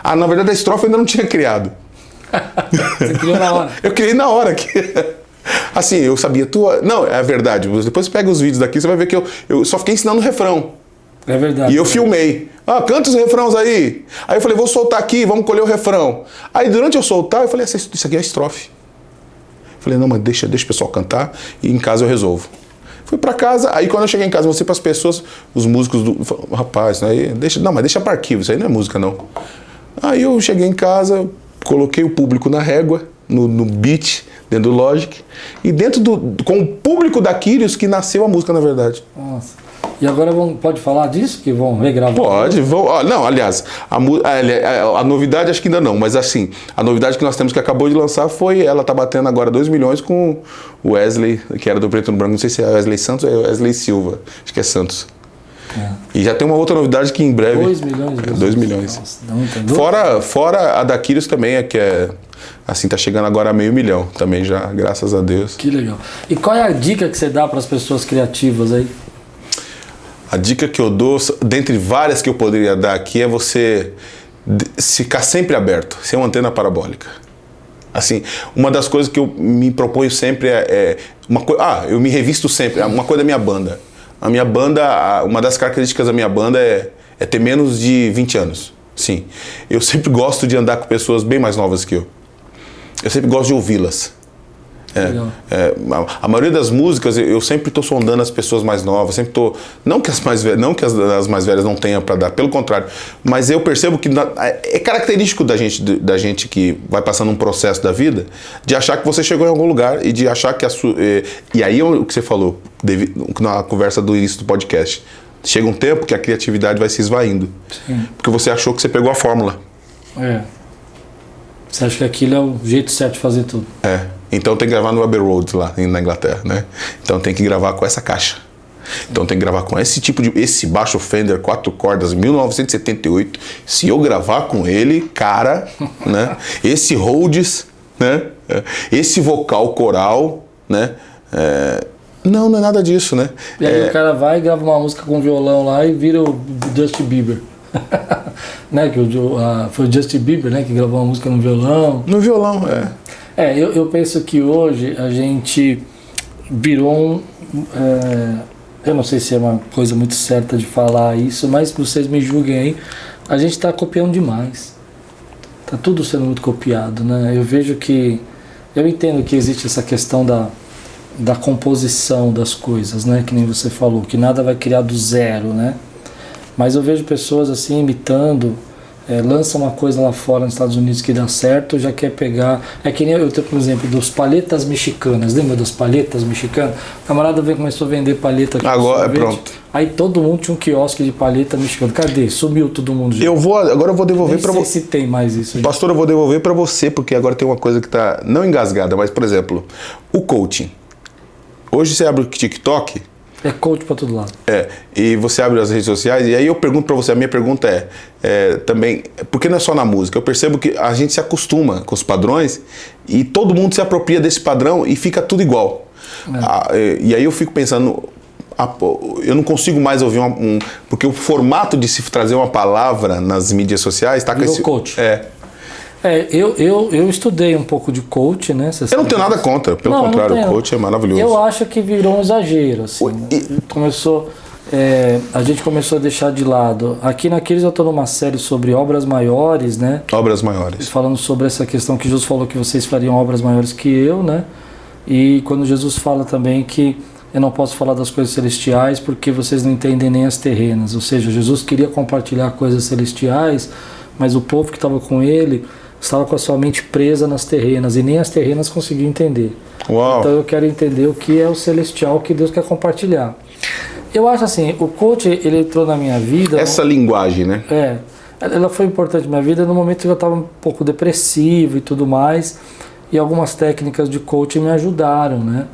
Na verdade a estrofe eu ainda não tinha criado. Você criou na hora? Eu criei na hora aqui. Assim, eu sabia Não, é verdade. Depois você pega os vídeos daqui, você vai ver que eu só fiquei ensinando o refrão. É verdade. E eu filmei. Canta os refrãos aí. Aí eu falei, vou soltar aqui, vamos colher o refrão. Aí durante eu soltar, eu falei, isso aqui é a estrofe. Eu falei, não, mas deixa o pessoal cantar e em casa eu resolvo. Fui pra casa, aí quando eu cheguei em casa, mostrei pras pessoas, os músicos rapaz, aí, mas deixa pra arquivo, isso aí não é música não. Aí eu cheguei em casa, coloquei o público na régua, no beat, dentro do Logic, e com o público da Quírios que nasceu a música, na verdade. Nossa. E agora pode falar disso? Que vão regravar? Pode. Não, aliás, a novidade acho que ainda não, mas assim, a novidade que nós temos que acabou de lançar foi, ela tá batendo agora 2 milhões com o Wesley, que era do Preto no Branco, não sei se é Wesley Santos ou é Wesley Silva, acho que é Santos. E já tem uma outra novidade que em breve... 2 milhões. 2 milhões. Nossa, não entendeu? Fora a da Quírios também, que é... Assim, tá chegando agora a 500 mil também já, graças a Deus. Que legal. E qual é a dica que você dá para as pessoas criativas aí? A dica que eu dou, dentre várias que eu poderia dar aqui, é você ficar sempre aberto, ser uma antena parabólica. Assim, uma das coisas que eu me proponho sempre eu me revisto sempre, uma coisa da minha banda. A minha banda, uma das características da minha banda é ter menos de 20 anos. Sim, eu sempre gosto de andar com pessoas bem mais novas que eu. Eu sempre gosto de ouvi-las. A maioria das músicas eu sempre estou sondando as pessoas mais novas, sempre estou, não que as mais velhas não tenham para dar, pelo contrário, mas eu percebo que é característico da gente que vai passando um processo da vida, de achar que você chegou em algum lugar e de achar que e aí o que você falou na conversa do início do podcast, chega um tempo que a criatividade vai se esvaindo. Sim. Porque você achou que você pegou a fórmula. Você acha que aquilo é o jeito certo de fazer tudo. Então tem que gravar no Abbey Road lá na Inglaterra, né? Então tem que gravar com essa caixa. Então tem que gravar com esse baixo Fender 4 cordas 1978. Se eu gravar com ele, cara, né? Esse Rhodes, né? Esse vocal coral, né? Não é nada disso, né? E aí o cara vai e grava uma música com violão lá e vira o Justin Bieber. Né? Foi o Justin Bieber, né? Que gravou uma música no violão. No violão, eu penso que hoje a gente virou eu não sei se é uma coisa muito certa de falar isso, mas vocês me julguem aí, a gente está copiando demais. Tá tudo sendo muito copiado, né? Eu entendo que existe essa questão da composição das coisas, né? Que nem você falou, que nada vai criar do zero, né? Mas eu vejo pessoas assim imitando, lança uma coisa lá fora nos Estados Unidos que dá certo, já quer pegar. É que nem eu tenho, por exemplo, dos palhetas mexicanas. Lembra das palhetas mexicanas? O camarada começou a vender palheta aqui. Agora pronto. Aí todo mundo tinha um quiosque de palheta mexicana. Cadê? Sumiu todo mundo. Agora eu vou devolver para você. Não sei se tem mais isso. Gente. Pastor, eu vou devolver para você, porque agora tem uma coisa que tá não engasgada, mas, por exemplo, o coaching. Hoje você abre o TikTok. É coach para todo lado. E você abre as redes sociais, e aí eu pergunto para você, a minha pergunta também, porque não é só na música, eu percebo que a gente se acostuma com os padrões e todo mundo se apropria desse padrão e fica tudo igual. E aí eu fico pensando, eu não consigo mais ouvir porque o formato de se trazer uma palavra nas mídias sociais está com esse... coach. Eu estudei um pouco de coach, né? Eu não tenho nada contra, pelo contrário, o coach é maravilhoso. Eu acho que virou um exagero, assim. A gente começou a deixar de lado. Aqui naqueles eu estou numa série sobre obras maiores, né? Obras maiores. Falando sobre essa questão que Jesus falou que vocês fariam obras maiores que eu, né? E quando Jesus fala também que eu não posso falar das coisas celestiais porque vocês não entendem nem as terrenas. Ou seja, Jesus queria compartilhar coisas celestiais, mas o povo que estava com ele estava com a sua mente presa nas terrenas e nem as terrenas conseguiam entender. Uau. Então eu quero entender o que é o celestial que Deus quer compartilhar. Eu acho assim, o coach ele entrou na minha vida... Essa linguagem, né? Ela foi importante na minha vida no momento que eu estava um pouco depressivo e tudo mais, e algumas técnicas de coaching me ajudaram, né?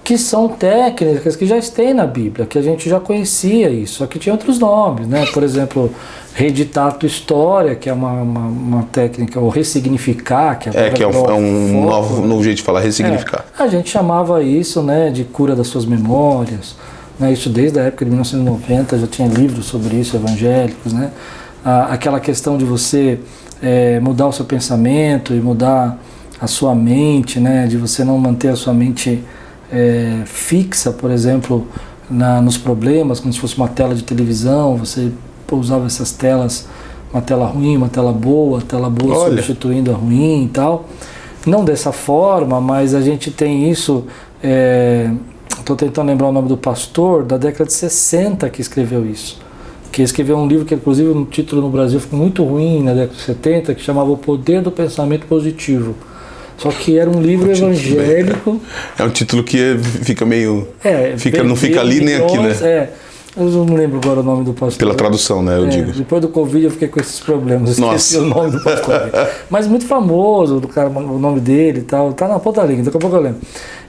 Que são técnicas que já têm na Bíblia, que a gente já conhecia isso, só que tinha outros nomes, né? Por exemplo, reeditar a tua história, que é uma técnica, ou ressignificar, que é um novo jeito de falar, ressignificar. A gente chamava isso, né, de cura das suas memórias, né? Isso desde a época de 1990, já tinha livros sobre isso, evangélicos, né? Aquela questão de você mudar o seu pensamento e mudar a sua mente, né? De você não manter a sua mente fixa, por exemplo, nos problemas, como se fosse uma tela de televisão, você usava essas telas, uma tela ruim, uma tela boa substituindo a ruim e tal. Não dessa forma, mas a gente tem isso. Estou tentando lembrar o nome do pastor da década de 60 que escreveu isso. Que escreveu um livro que, inclusive, o título no Brasil ficou muito ruim na década de 70, que chamava O Poder do Pensamento Positivo. Só que era um livro evangélico. É um título que fica meio... não fica ali nem aqui, né? Eu não lembro agora o nome do pastor. Pela tradução, né? Eu digo. Depois do Covid eu fiquei com esses problemas. Esqueci o nome do pastor. Mas muito famoso, do cara, o nome dele e tal. Tá na ponta da língua, daqui a pouco eu lembro.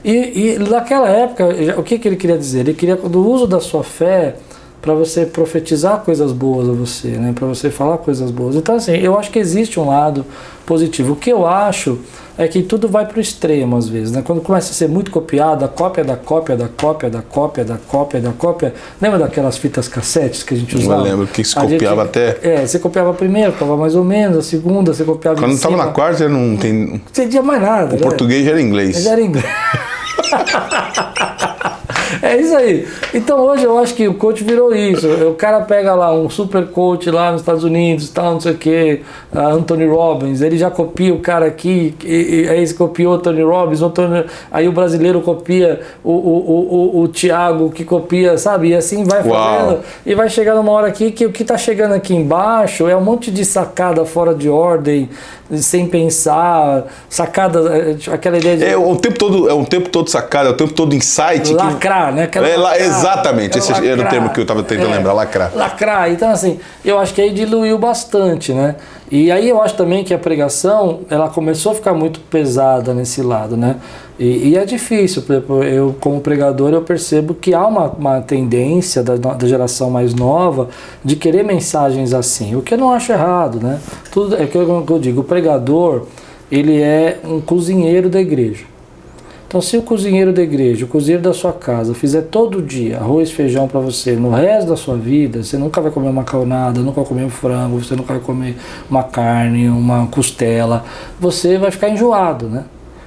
E naquela época, o que ele queria dizer? Ele queria do uso da sua fé para você profetizar coisas boas a você, né? Para você falar coisas boas. Então, assim, eu acho que existe um lado positivo. O que eu acho é que tudo vai para o extremo às vezes, né? Quando começa a ser muito copiado, a cópia da cópia da cópia da cópia da cópia da cópia. Lembra daquelas fitas cassetes que a gente usava? Eu lembro que se copiava até. Você copiava a primeira, ficava mais ou menos, a segunda, você copiava. Quando estava na quarta, não tem. Não entendia mais nada. O português já era inglês. Já era inglês. É isso aí. Então hoje eu acho que o coach virou isso. O cara pega lá um super coach lá nos Estados Unidos, tal, não sei o que, Anthony Robbins, ele já copia o cara aqui, aí ele copiou o Tony Robbins, aí o brasileiro copia o Thiago que copia, sabe? E assim vai fazendo. E vai chegar numa hora aqui que o que tá chegando aqui embaixo é um monte de sacada fora de ordem, sem pensar, sacada, aquela ideia de... É um tempo todo sacada, é o tempo todo insight. Lacrar, né? Exatamente, esse era o termo que eu estava tentando lembrar, lacrar. Lacrar, então assim, eu acho que aí diluiu bastante, né? E aí eu acho também que a pregação, ela começou a ficar muito pesada nesse lado, né? E é difícil, por exemplo, eu como pregador eu percebo que há uma tendência da geração mais nova de querer mensagens assim, o que eu não acho errado, né? Tudo, é que eu digo, o pregador, ele é um cozinheiro da igreja. Então, se o cozinheiro da igreja, o cozinheiro da sua casa, fizer todo dia arroz e feijão para você, no resto da sua vida, você nunca vai comer uma macarronada, nunca vai comer um frango, você nunca vai comer uma carne, uma costela, você vai ficar enjoado, né?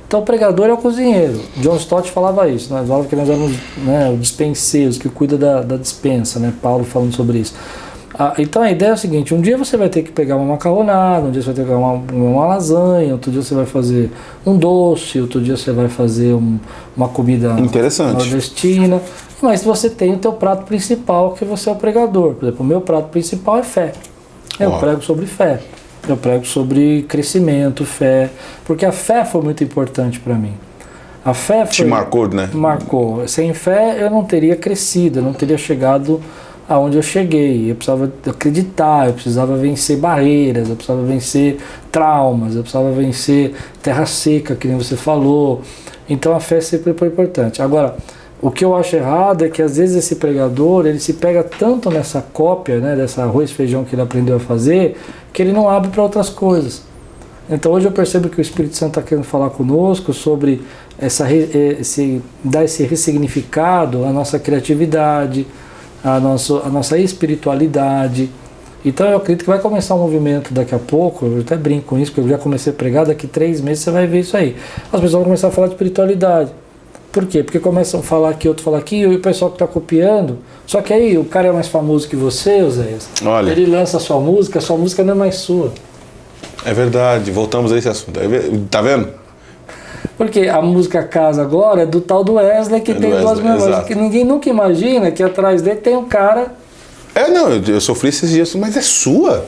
Então, o pregador é o cozinheiro. John Stott falava isso, né? Falava que nós éramos, né, os dispenseiros, que cuida da dispensa, né? Paulo falando sobre isso. Então a ideia é o seguinte, um dia você vai ter que pegar uma macarronada, um dia você vai ter que pegar uma lasanha, outro dia você vai fazer um doce, outro dia você vai fazer uma comida nordestina, mas você tem o teu prato principal, que você é o pregador. Por exemplo, o meu prato principal é fé. Eu prego sobre fé, eu prego sobre crescimento, fé, porque a fé foi muito importante para mim. A fé te marcou, né? Marcou. Sem fé eu não teria crescido, eu não teria chegado aonde eu cheguei. Eu precisava acreditar, eu precisava vencer barreiras, eu precisava vencer traumas, eu precisava vencer terra seca, que nem você falou. Então a fé sempre foi importante. Agora, o que eu acho errado é que às vezes esse pregador, ele se pega tanto nessa cópia, né, dessa arroz e feijão que ele aprendeu a fazer, que ele não abre para outras coisas. Então hoje eu percebo que o Espírito Santo está querendo falar conosco sobre dar esse ressignificado à nossa criatividade, a nossa espiritualidade. Então eu acredito que vai começar um movimento daqui a pouco, eu até brinco com isso, porque eu já comecei a pregar, daqui 3 meses você vai ver isso aí. As pessoas vão começar a falar de espiritualidade. Por quê? Porque começam a falar aqui, outro fala aqui, e o pessoal que está copiando, só que aí o cara é mais famoso que você, Oséias. Olha. Ele lança a sua música não é mais sua. É verdade, voltamos a esse assunto. Tá vendo? Porque a música Casa agora é do tal do Wesley, que tem 2 milhões, que ninguém nunca imagina que atrás dele tem um cara... Eu sofri esses dias, mas é sua?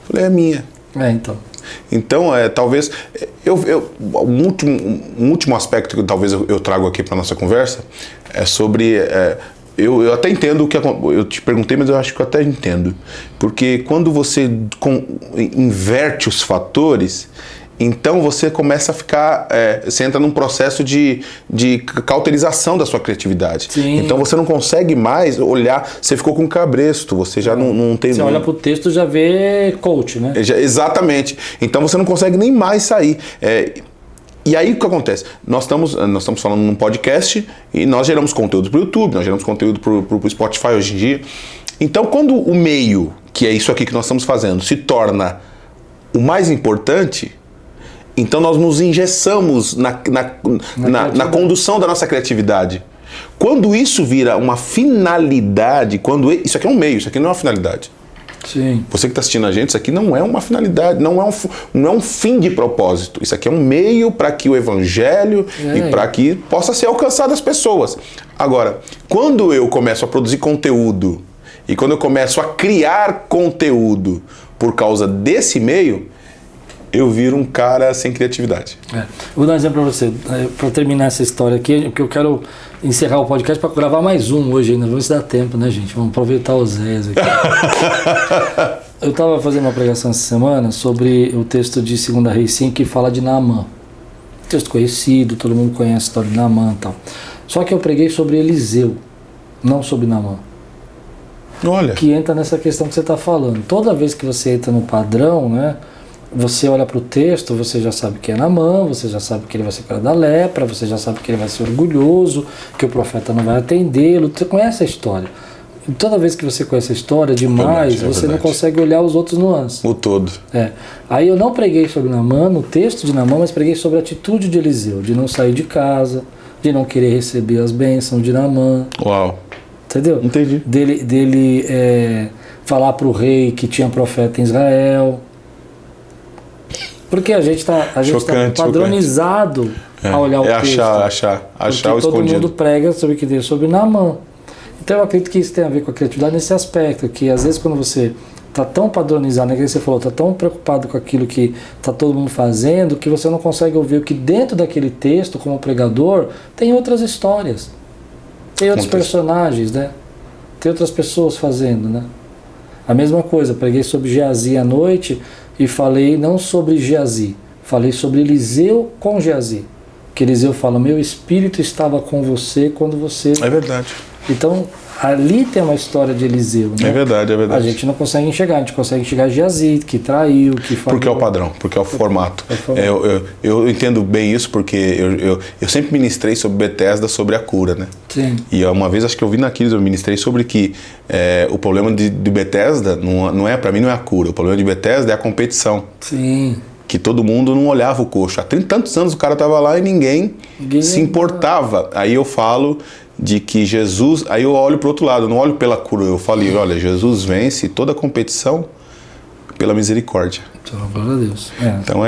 Falei, é minha. Então, talvez... um último aspecto que talvez eu trago aqui para nossa conversa é sobre... Eu até entendo o que eu te perguntei, mas eu acho que eu até entendo. Porque quando você inverte os fatores... Então você começa a ficar, você entra num processo de cauterização da sua criatividade. Sim. Então você não consegue mais olhar, você ficou com cabresto, você já não tem... Você olha pro texto e já vê coach, né? Exatamente. Então você não consegue nem mais sair. E aí o que acontece? Nós estamos falando num podcast e nós geramos conteúdo para o YouTube, nós geramos conteúdo para o Spotify hoje em dia. Então quando o meio, que é isso aqui que nós estamos fazendo, se torna o mais importante... Então nós nos engessamos na condução da nossa criatividade. Quando isso vira uma finalidade, isso aqui é um meio, isso aqui não é uma finalidade. Sim. Você que está assistindo a gente, isso aqui não é uma finalidade, não é um fim de propósito. Isso aqui é um meio para que o evangelho e para que possa ser alcançado as pessoas. Agora, quando eu começo a produzir conteúdo e quando eu começo a criar conteúdo por causa desse meio, eu viro um cara sem criatividade. Vou dar um exemplo para você, para terminar essa história aqui, porque eu quero encerrar o podcast para gravar mais um hoje ainda. Vamos ver se dá tempo, né, gente? Vamos aproveitar os Zés aqui. Eu estava fazendo uma pregação essa semana sobre o texto de 2 Reis 5 que fala de Naamã. Texto conhecido, todo mundo conhece a história de Naamã e tal. Só que eu preguei sobre Eliseu, não sobre Naamã. Olha. Que entra nessa questão que você está falando. Toda vez que você entra no padrão, né? Você olha para o texto, você já sabe que é Naamã, você já sabe que ele vai ser cara da lepra, você já sabe que ele vai ser orgulhoso, que o profeta não vai atendê-lo. Você conhece a história. E toda vez que você conhece a história demais, você não consegue olhar os outros nuances. O todo. Aí eu não preguei sobre Naamã, no texto de Naamã, mas preguei sobre a atitude de Eliseu, de não sair de casa, de não querer receber as bênçãos de Naamã. Uau. Entendeu? Entendi. Dele falar para o rei que tinha profeta em Israel. Porque a gente tá padronizado a olhar o texto. Achar o todo escondido. mundo prega sobre Naamã. Então eu acredito que isso tem a ver com a criatividade nesse aspecto, que às vezes quando você está tão padronizado, né, que você falou, está tão preocupado com aquilo que está todo mundo fazendo, que você não consegue ouvir o que dentro daquele texto, como pregador, tem outras histórias. Tem outros personagens, né? Tem outras pessoas fazendo, né? A mesma coisa, preguei sobre Geazi à noite e falei não sobre Geazi, falei sobre Eliseu com Geazi. Que Eliseu fala, meu espírito estava com você quando você... É verdade. Então, ali tem uma história de Eliseu, né? É verdade, é verdade. A gente não consegue enxergar, a gente consegue enxergar Geazi, que traiu, que falou. Porque é o padrão, porque é o formato. Eu entendo bem isso porque eu sempre ministrei sobre Betesda, sobre a cura, né? Sim. E uma vez, acho que eu vi naquilo, eu ministrei sobre que o problema de Betesda, para mim não é a cura, o problema de Betesda é a competição. Sim. Que todo mundo não olhava o coxo. Há 30 e tantos anos o cara estava lá e ninguém se importava. Aí eu falo de que Jesus, aí eu olho para o outro lado, eu não olho pela cura, eu falei, olha, Jesus vence toda a competição pela misericórdia. Glória a Deus. Então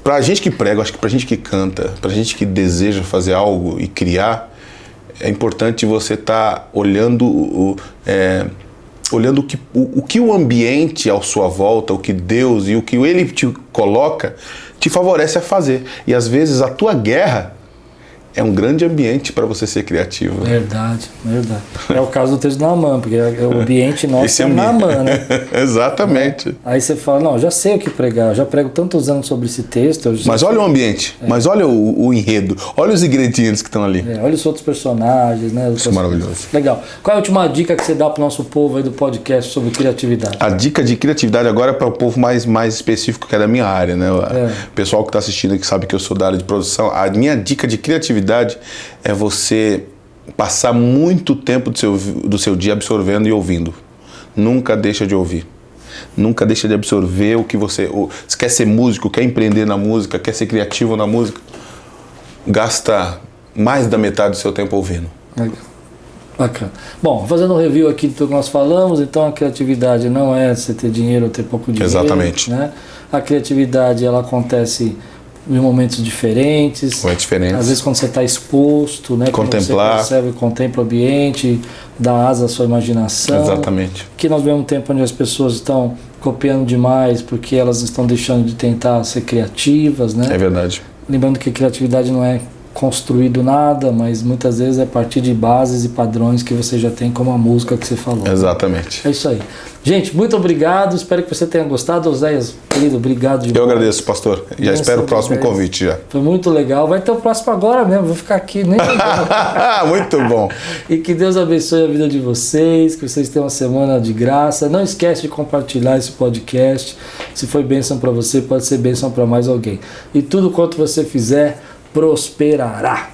pra gente que prega, acho que pra gente que canta, pra gente que deseja fazer algo e criar, é importante você estar olhando o que o ambiente à sua volta, o que Deus e o que Ele te coloca, te favorece a fazer. E às vezes a tua guerra é um grande ambiente para você ser criativo. Verdade. É o caso do texto de Naamã, porque o ambiente nosso é Naamã, né? Exatamente. Aí você fala, não, já sei o que pregar, eu já prego tantos anos sobre esse texto. Mas olha o ambiente, mas olha o enredo, olha os ingredientes que estão ali. Olha os outros personagens, né? Isso é maravilhoso. Legal. Qual é a última dica que você dá para o nosso povo aí do podcast sobre criatividade? A dica de criatividade agora é para o povo mais específico, que é da minha área, né? O pessoal que está assistindo aqui sabe que eu sou da área de produção. A minha dica de criatividade é você passar muito tempo do seu dia absorvendo e ouvindo. Nunca deixa de ouvir. Nunca deixa de absorver o que você... Se quer ser músico, quer empreender na música, quer ser criativo na música, gasta mais da metade do seu tempo ouvindo. Bacana. Bom, fazendo um review aqui do que nós falamos, então a criatividade não é você ter dinheiro ou ter pouco dinheiro. Exatamente. Né? A criatividade, ela acontece em momentos diferentes. Às vezes quando você está exposto, né? Contemplar. Você percebe, contempla o ambiente, dá asa à sua imaginação. Exatamente. Que nós vemos um tempo onde as pessoas estão copiando demais porque elas estão deixando de tentar ser criativas, né? É verdade. Lembrando que a criatividade não é construído nada, mas muitas vezes é a partir de bases e padrões que você já tem, como a música que você falou. Exatamente. É isso aí. Gente, muito obrigado, espero que você tenha gostado. Oséias, querido, obrigado demais. Eu agradeço, pastor. Já espero o próximo convite já. Foi muito legal. Vai ter o próximo agora mesmo, vou ficar aqui nem Muito bom. E que Deus abençoe a vida de vocês, que vocês tenham uma semana de graça. Não esquece de compartilhar esse podcast. Se foi bênção para você, pode ser bênção para mais alguém. E tudo quanto você fizer, prosperará.